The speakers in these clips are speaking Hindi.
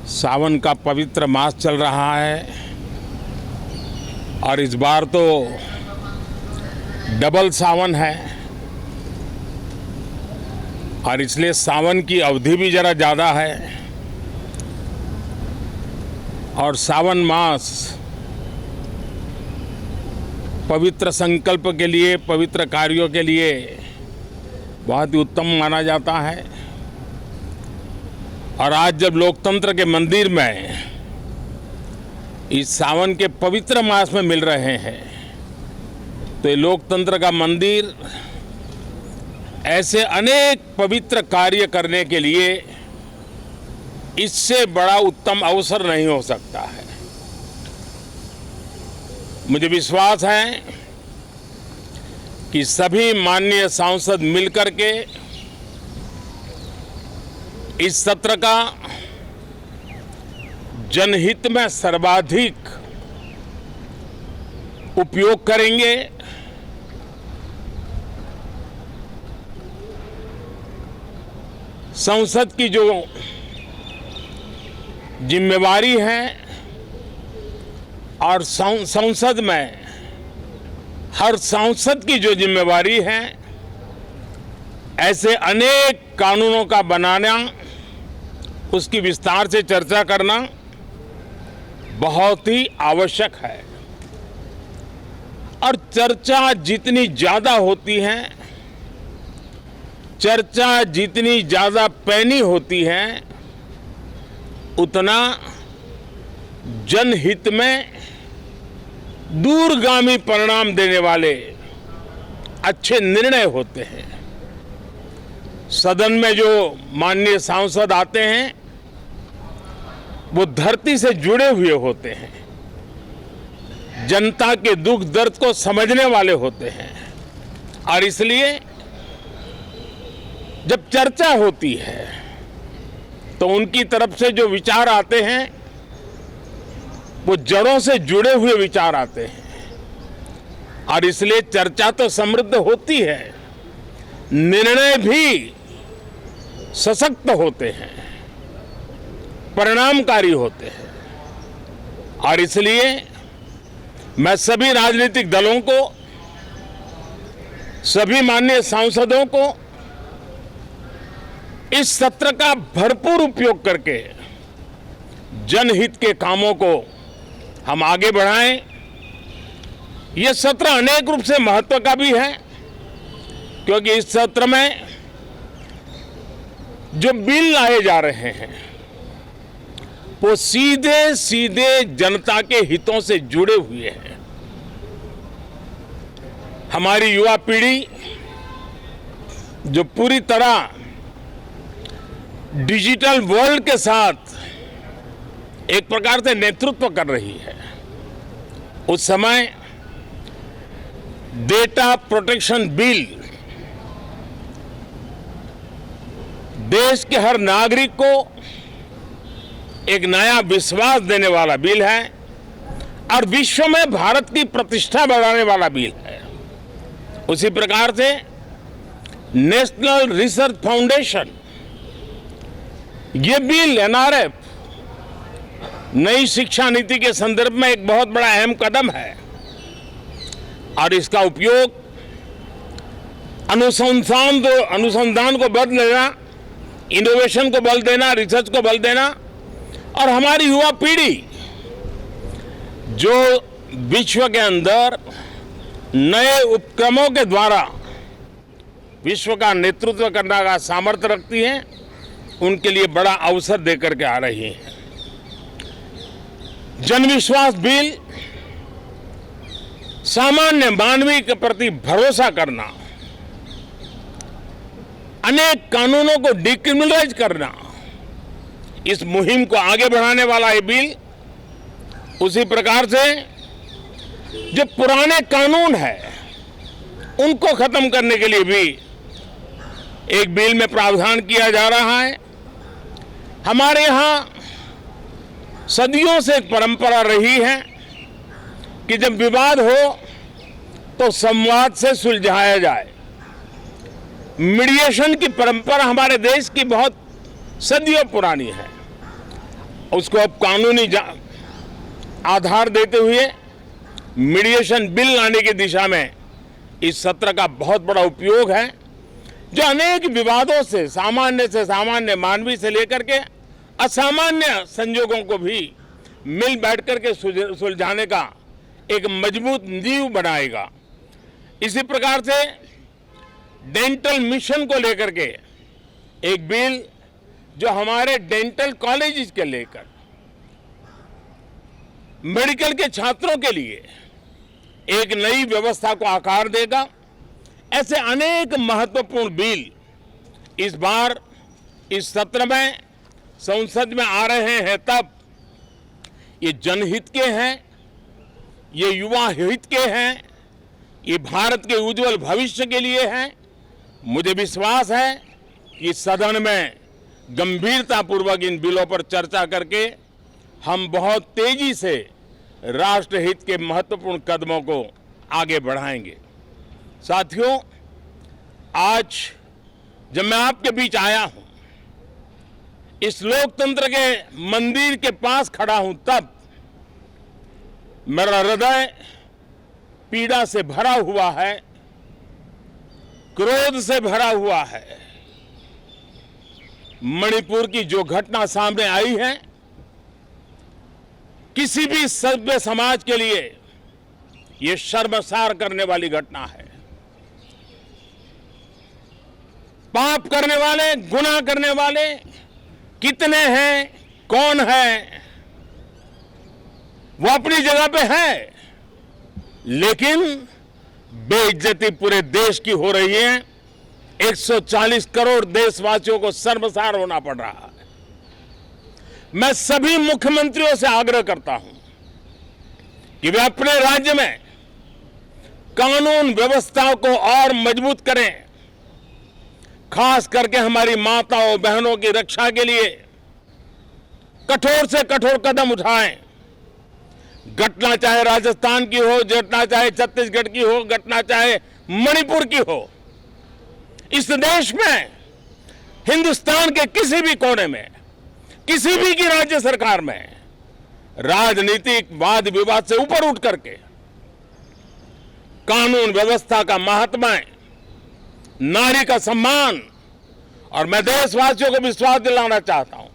सावन का पवित्र मास चल रहा है और इस बार तो डबल सावन है और इसलिए सावन की अवधि भी ज़रा ज़्यादा है और सावन मास पवित्र संकल्प के लिए, पवित्र कार्यों के लिए बहुत ही उत्तम माना जाता है। और आज जब लोकतंत्र के मंदिर में इस सावन के पवित्र मास में मिल रहे हैं तो ये लोकतंत्र का मंदिर ऐसे अनेक पवित्र कार्य करने के लिए इससे बड़ा उत्तम अवसर नहीं हो सकता है। मुझे विश्वास है कि सभी माननीय सांसद मिलकर के इस सत्र का जनहित में सर्वाधिक उपयोग करेंगे। संसद की जो जिम्मेवारी है और संसद में हर सांसद की जो जिम्मेवारी है, ऐसे अनेक कानूनों का बनाना, उसकी विस्तार से चर्चा करना बहुत ही आवश्यक है। और चर्चा जितनी ज़्यादा होती है, चर्चा जितनी ज़्यादा पैनी होती है, उतना जनहित में दूरगामी परिणाम देने वाले अच्छे निर्णय होते हैं। सदन में जो माननीय सांसद आते हैं वो धरती से जुड़े हुए होते हैं, जनता के दुख दर्द को समझने वाले होते हैं और इसलिए जब चर्चा होती है तो उनकी तरफ से जो विचार आते हैं वो जड़ों से जुड़े हुए विचार आते हैं और इसलिए चर्चा तो समृद्ध होती है, निर्णय भी सशक्त होते हैं, परिणामकारी होते हैं। और इसलिए मैं सभी राजनीतिक दलों को, सभी माननीय सांसदों को इस सत्र का भरपूर उपयोग करके जनहित के कामों को हम आगे बढ़ाएं। यह सत्र अनेक रूप से महत्व का भी है क्योंकि इस सत्र में जो बिल लाए जा रहे हैं वो सीधे सीधे जनता के हितों से जुड़े हुए हैं। हमारी युवा पीढ़ी जो पूरी तरह डिजिटल वर्ल्ड के साथ एक प्रकार से नेतृत्व कर रही है, उस समय डेटा प्रोटेक्शन बिल देश के हर नागरिक को एक नया विश्वास देने वाला बिल है और विश्व में भारत की प्रतिष्ठा बढ़ाने वाला बिल है। उसी प्रकार से नेशनल रिसर्च फाउंडेशन, ये बिल एनआरएफ नई शिक्षा नीति के संदर्भ में एक बहुत बड़ा अहम कदम है और इसका उपयोग अनुसंधान को बल देना, इनोवेशन को बल देना, रिसर्च को बल देना और हमारी युवा पीढ़ी जो विश्व के अंदर नए उपक्रमों के द्वारा विश्व का नेतृत्व करने का सामर्थ्य रखती है, उनके लिए बड़ा अवसर देकर के आ रही है। जनविश्वास बिल सामान्य मानवीय के प्रति भरोसा करना, अनेक कानूनों को डिक्रिमिनलाइज करना, इस मुहिम को आगे बढ़ाने वाला ये बिल, उसी प्रकार से जो पुराने कानून है उनको खत्म करने के लिए भी एक बिल में प्रावधान किया जा रहा है। हमारे यहाँ सदियों से एक परंपरा रही है कि जब विवाद हो तो संवाद से सुलझाया जाए। मीडिएशन की परंपरा हमारे देश की बहुत सदियों पुरानी है उसको अब कानूनी आधार देते हुए मीडिएशन बिल लाने की दिशा में इस सत्र का बहुत बड़ा उपयोग है, जो अनेक विवादों से सामान्य मानवीय से लेकर के असामान्य संजोगों को भी मिल बैठ करके सुलझाने का एक मजबूत नींव बनाएगा। इसी प्रकार से डेंटल मिशन को लेकर के एक बिल जो हमारे डेंटल कॉलेजेस के लेकर मेडिकल के छात्रों के लिए एक नई व्यवस्था को आकार देगा। ऐसे अनेक महत्वपूर्ण बिल इस बार इस सत्र में संसद में आ रहे हैं, तब ये जनहित के हैं, ये युवा हित के हैं, ये भारत के उज्जवल भविष्य के लिए हैं। मुझे विश्वास है कि सदन में गंभीरतापूर्वक इन बिलों पर चर्चा करके हम बहुत तेजी से राष्ट्रहित के महत्वपूर्ण कदमों को आगे बढ़ाएंगे। साथियों, आज जब मैं आपके बीच आया हूं, इस लोकतंत्र के मंदिर के पास खड़ा हूं, तब मेरा हृदय पीड़ा से भरा हुआ है, क्रोध से भरा हुआ है। मणिपुर की जो घटना सामने आई है, किसी भी सभ्य समाज के लिए यह शर्मसार करने वाली घटना है। पाप करने वाले, गुनाह करने वाले कितने हैं, कौन है, वो अपनी जगह पे है, लेकिन बेइज्जती पूरे देश की हो रही है। 140 करोड़ देशवासियों को शर्मसार होना पड़ रहा है। मैं सभी मुख्यमंत्रियों से आग्रह करता हूं कि वे अपने राज्य में कानून व्यवस्था को और मजबूत करें, खास करके हमारी माताओं बहनों की रक्षा के लिए कठोर से कठोर कदम उठाएं। घटना चाहे राजस्थान की हो, घटना चाहे छत्तीसगढ़ की हो, घटना चाहे मणिपुर की हो, इस देश में, हिंदुस्तान के किसी भी कोने में, किसी भी की राज्य सरकार में राजनीतिक वाद विवाद से ऊपर उठ करके कानून व्यवस्था का महात्मा, नारी का सम्मान, और मैं देशवासियों को विश्वास दिलाना चाहता हूं,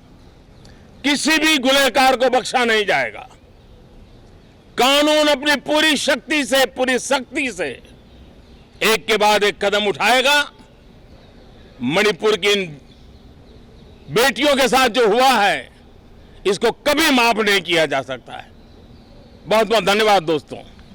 किसी भी गुनहगार को बख्शा नहीं जाएगा। कानून अपनी पूरी शक्ति से, पूरी सख्ती से एक के बाद एक कदम उठाएगा। मणिपुर की इन बेटियों के साथ जो हुआ है, इसको कभी माफ नहीं किया जा सकता है। बहुत बहुत धन्यवाद दोस्तों।